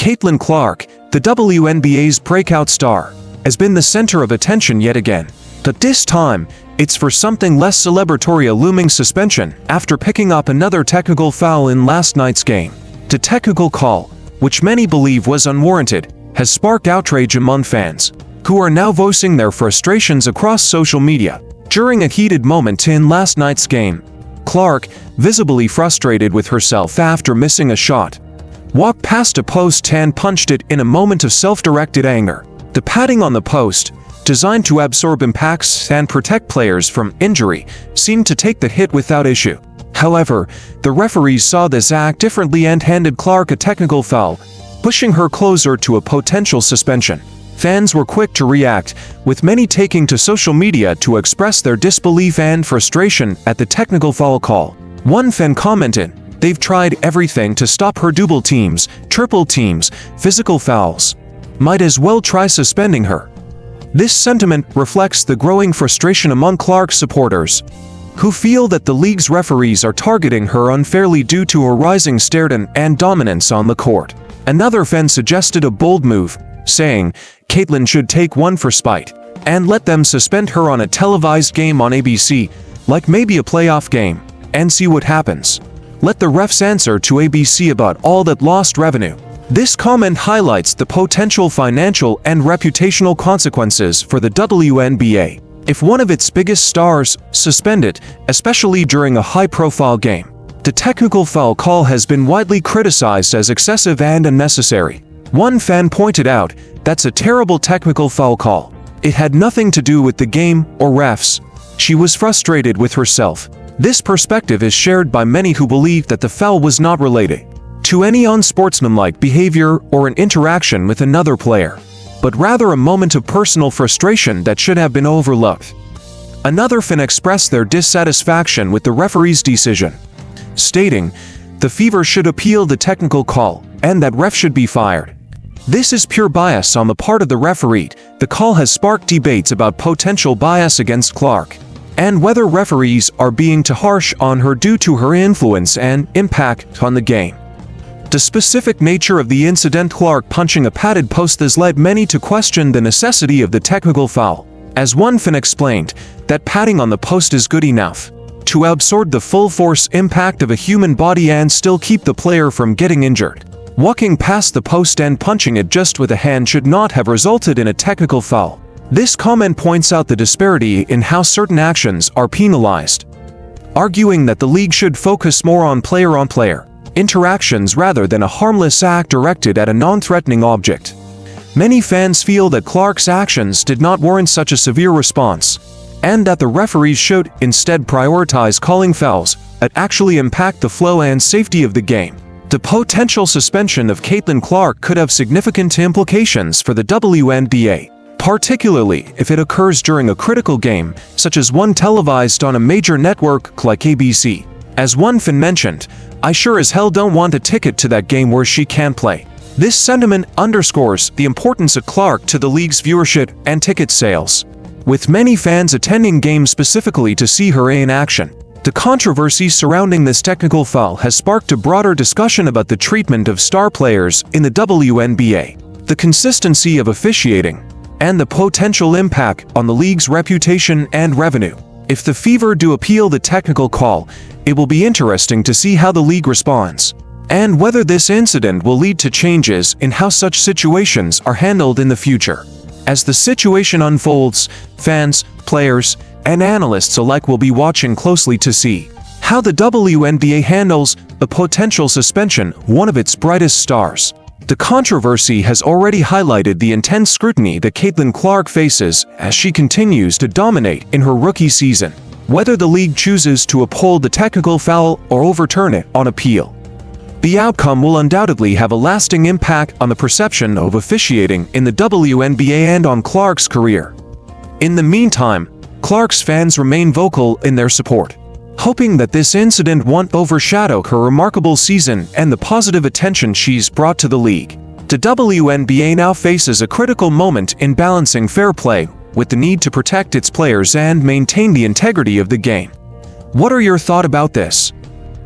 Caitlin Clark, the WNBA's breakout star, has been the center of attention yet again. But this time, it's for something less celebratory: a looming suspension after picking up another technical foul in last night's game. The technical call, which many believe was unwarranted, has sparked outrage among fans, who are now voicing their frustrations across social media. During a heated moment in last night's game, Clark, visibly frustrated with herself after missing a shot, walked past a post and punched it in a moment of self-directed anger. The padding on the post, designed to absorb impacts and protect players from injury, seemed to take the hit without issue. However, the referees saw this act differently and handed Clark a technical foul, pushing her closer to a potential suspension. Fans were quick to react, with many taking to social media to express their disbelief and frustration at the technical foul call. One fan commented, "They've tried everything to stop her: double teams, triple teams, physical fouls. Might as well try suspending her." This sentiment reflects the growing frustration among Clark's supporters, who feel that the league's referees are targeting her unfairly due to her rising stardom and dominance on the court. Another fan suggested a bold move, saying, "Caitlin should take one for spite, and let them suspend her on a televised game on ABC, like maybe a playoff game, and see what happens. Let the refs answer to ABC about all that lost revenue." This comment highlights the potential financial and reputational consequences for the WNBA if one of its biggest stars suspended, especially during a high-profile game. The technical foul call has been widely criticized as excessive and unnecessary. One fan pointed out, "That's a terrible technical foul call. It had nothing to do with the game or refs. She was frustrated with herself." This perspective is shared by many who believe that the foul was not related to any unsportsmanlike behavior or an interaction with another player, but rather a moment of personal frustration that should have been overlooked. Another fan expressed their dissatisfaction with the referee's decision, stating, "The Fever should appeal the technical call, and that ref should be fired. This is pure bias on the part of the referee." The call has sparked debates about potential bias against Clark, and whether referees are being too harsh on her due to her influence and impact on the game. The specific nature of the incident, Clark punching a padded post, has led many to question the necessity of the technical foul. As one fan explained, that padding on the post is good enough to absorb the full force impact of a human body and still keep the player from getting injured. Walking past the post and punching it just with a hand should not have resulted in a technical foul. This comment points out the disparity in how certain actions are penalized, arguing that the league should focus more on player-on-player interactions rather than a harmless act directed at a non-threatening object. Many fans feel that Clark's actions did not warrant such a severe response, and that the referees should instead prioritize calling fouls that actually impact the flow and safety of the game. The potential suspension of Caitlin Clark could have significant implications for the WNBA, particularly if it occurs during a critical game, such as one televised on a major network like ABC. As one fan mentioned, "I sure as hell don't want a ticket to that game where she can't play." This sentiment underscores the importance of Clark to the league's viewership and ticket sales, with many fans attending games specifically to see her in action. The controversy surrounding this technical foul has sparked a broader discussion about the treatment of star players in the WNBA, the consistency of officiating, and the potential impact on the league's reputation and revenue. If the Fever do appeal the technical call, it will be interesting to see how the league responds, and whether this incident will lead to changes in how such situations are handled in the future. As the situation unfolds, fans, players, and analysts alike will be watching closely to see how the WNBA handles a potential suspension of one of its brightest stars. The controversy has already highlighted the intense scrutiny that Caitlin Clark faces as she continues to dominate in her rookie season. Whether the league chooses to uphold the technical foul or overturn it on appeal, the outcome will undoubtedly have a lasting impact on the perception of officiating in the WNBA and on Clark's career. In the meantime, Clark's fans remain vocal in their support, hoping that this incident won't overshadow her remarkable season and the positive attention she's brought to the league. The WNBA now faces a critical moment in balancing fair play with the need to protect its players and maintain the integrity of the game. What are your thoughts about this?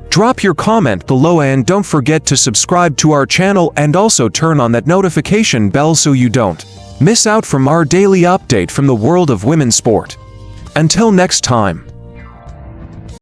Drop your comment below and don't forget to subscribe to our channel and also turn on that notification bell so you don't miss out from our daily update from the world of women's sport. Until next time.